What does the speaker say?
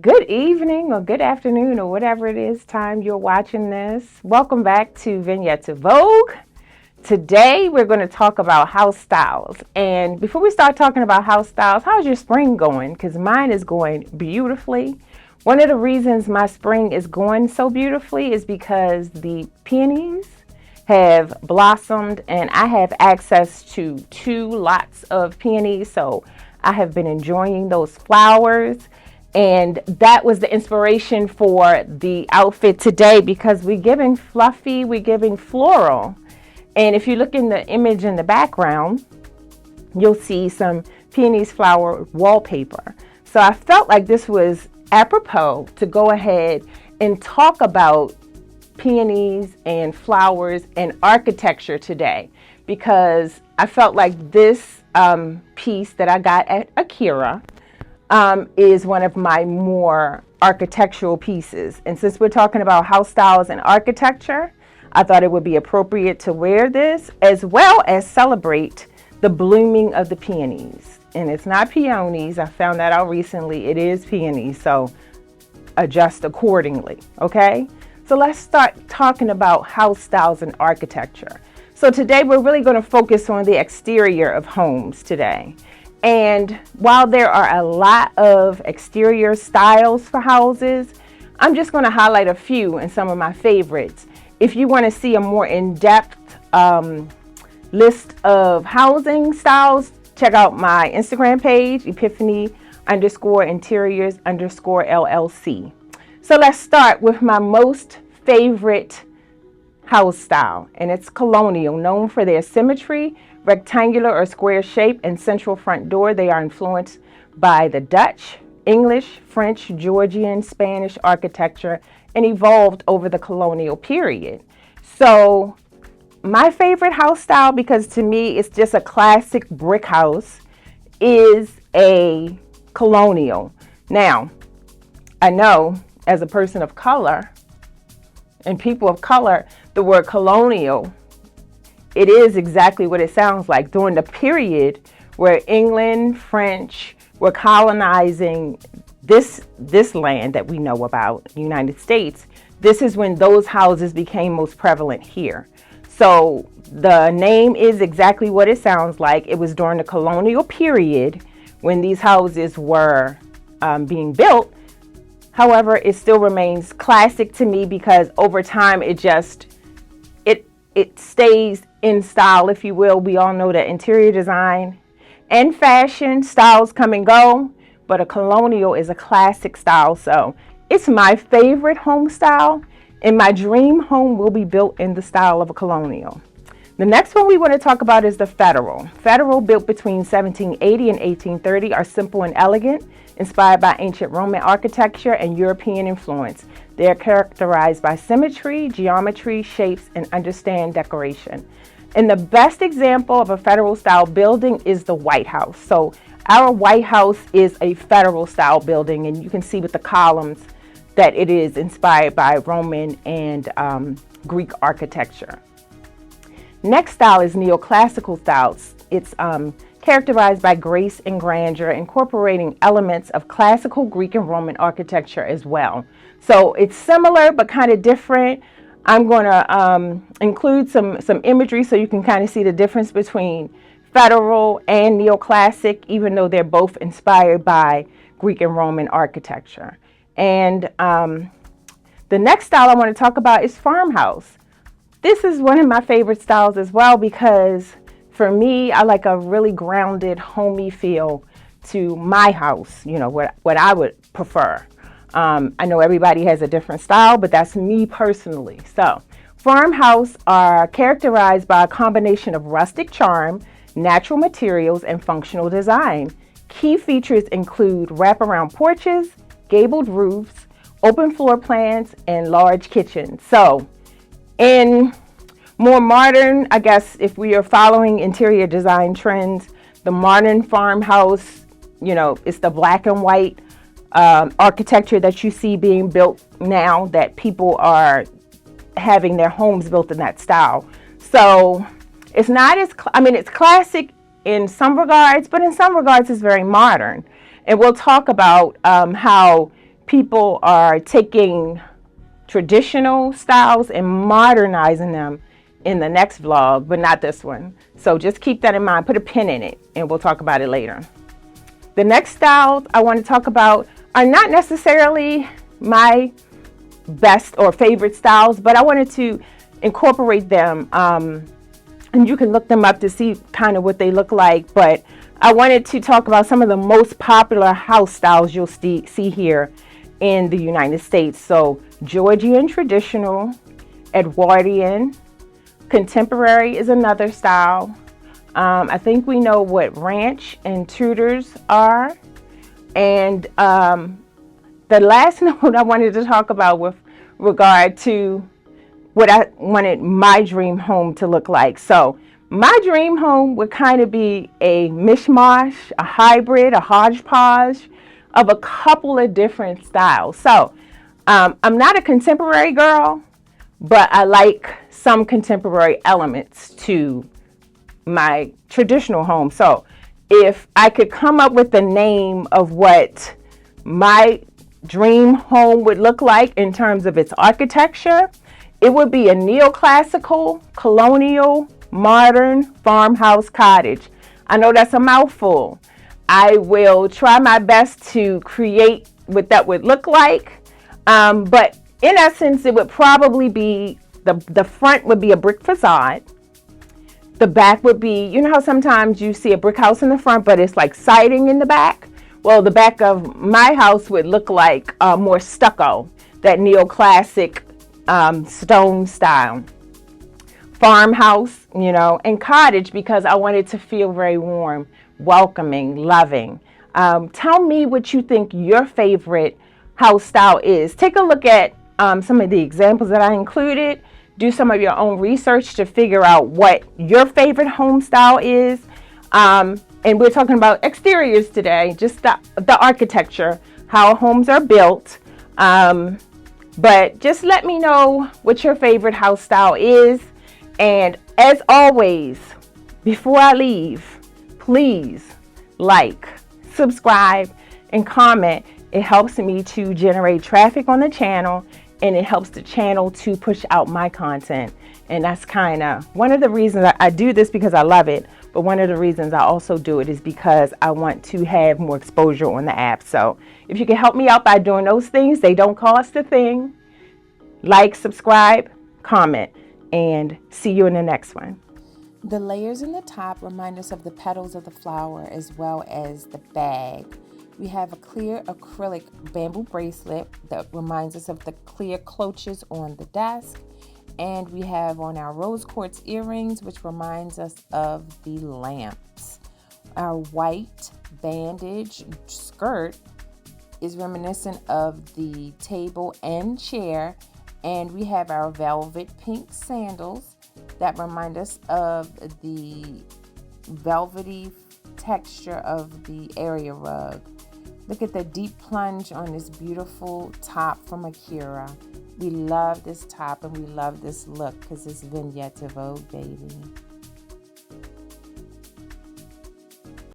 Good evening or good afternoon or whatever it is time you're watching this. Welcome back to Vignette to Vogue. Today we're going to talk about house styles. And before we start talking about house styles, how's your spring going? Because mine is going beautifully. One of the reasons my spring is going so beautifully is because the peonies have blossomed and I have access to 2 lots of peonies. So I have been enjoying those flowers. And that was the inspiration for the outfit today because we're giving fluffy, we're giving floral. And if you look in the image in the background, you'll see some peonies flower wallpaper. So I felt like this was apropos to go ahead and talk about peonies and flowers and architecture today because I felt like this piece that I got at Akira is one of my more architectural pieces. And since we're talking about house styles and architecture, I thought it would be appropriate to wear this as well as celebrate the blooming of the peonies. And it's not peonies. I found that out recently. It is peonies. So adjust accordingly. Okay. So let's start talking about house styles and architecture. So today we're really going to focus on the exterior of homes today. And while there are a lot of exterior styles for houses, I'm just going to highlight a few and some of my favorites. If you want to see a more in-depth list of housing styles, check out my Instagram page, epiphany_interiors_LLC. So let's start with my most favorite house style, and it's colonial, known for their symmetry, rectangular or square shape, and central front door. They are influenced by the Dutch, English, French, Georgian, Spanish architecture and evolved over the colonial period. So my favorite house style, because to me it's just a classic brick house, is a colonial. Now, I know as a person of color and people of color, the word colonial, it is exactly what it sounds like. During the period where England, French were colonizing this land that we know about, the United States, this is when those houses became most prevalent here. So the name is exactly what it sounds like. It was during the colonial period when these houses were being built. However, it still remains classic to me because over time it stays in style, if you will. We all know that interior design and fashion styles come and go, but a colonial is a classic style. So it's my favorite home style, and my dream home will be built in the style of a colonial. The next one we want to talk about is the Federal. Federal, built between 1780 and 1830, are simple and elegant, inspired by ancient Roman architecture and European influence. They are characterized by symmetry, geometry, shapes, and understand decoration. And the best example of a Federal style building is the White House. So our White House is a Federal style building, and you can see with the columns that it is inspired by Roman and Greek architecture. Next style is neoclassical styles. It's characterized by grace and grandeur, incorporating elements of classical Greek and Roman architecture as well. So it's similar but kind of different. I'm going to include some imagery so you can kind of see the difference between Federal and neoclassic, even though they're both inspired by Greek and Roman architecture. And the next style I want to talk about is farmhouse. This is one of my favorite styles as well because for me, I like a really grounded, homey feel to my house, you know, what I would prefer. I know everybody has a different style, but that's me personally. So farmhouse are characterized by a combination of rustic charm, natural materials, and functional design. Key features include wraparound porches, gabled roofs, open floor plans, and large kitchens. So in more modern, I guess if we are following interior design trends, the modern farmhouse, you know, it's the black and white architecture that you see being built now, that people are having their homes built in that style. So it's not as, it's classic in some regards, but in some regards it's very modern. And we'll talk about how people are taking traditional styles and modernizing them in the next vlog, but not this one. So just keep that in mind. Put a pin in it, and we'll talk about it later. The next styles I want to talk about are not necessarily my best or favorite styles, but I wanted to incorporate them. And you can look them up to see kind of what they look like. But I wanted to talk about some of the most popular house styles you'll see here in the United States. So Georgian traditional, Edwardian, contemporary is another style. I think we know what ranch and Tudors are. And the last note I wanted to talk about with regard to what I wanted my dream home to look like. So my dream home would kind of be a mishmash, a hybrid, a hodgepodge of a couple of different styles. So I'm not a contemporary girl, but I like some contemporary elements to my traditional home. So if I could come up with the name of what my dream home would look like in terms of its architecture, it would be a neoclassical, colonial, modern farmhouse cottage. I know that's a mouthful. I will try my best to create what that would look like. But in essence, it would probably be, the front would be a brick facade. The back would be, you know how sometimes you see a brick house in the front, but it's like siding in the back? Well, the back of my house would look like more stucco, that neoclassic stone style. Farmhouse, you know, and cottage, because I want it to feel very warm, welcoming, loving. Tell me what you think your favorite house style is. Take a look at some of the examples that I included. Do some of your own research to figure out what your favorite home style is. And we're talking about exteriors today, just the architecture, how homes are built. But just let me know what your favorite house style is. And as always, before I leave, please like, subscribe, and comment. It helps me to generate traffic on the channel, and it helps the channel to push out my content. And that's kind of one of the reasons I do this, because I love it. But one of the reasons I also do it is because I want to have more exposure on the app. So if you can help me out by doing those things, they don't cost a thing. Like, subscribe, comment, and see you in the next one. The layers in the top remind us of the petals of the flower as well as the bag. We have a clear acrylic bamboo bracelet that reminds us of the clear cloches on the desk. And we have on our rose quartz earrings, which reminds us of the lamps. Our white bandage skirt is reminiscent of the table and chair. And we have our velvet pink sandals that remind us of the velvety texture of the area rug. Look at the deep plunge on this beautiful top from Akira. We love this top and we love this look because it's Vignette to Vogue, baby.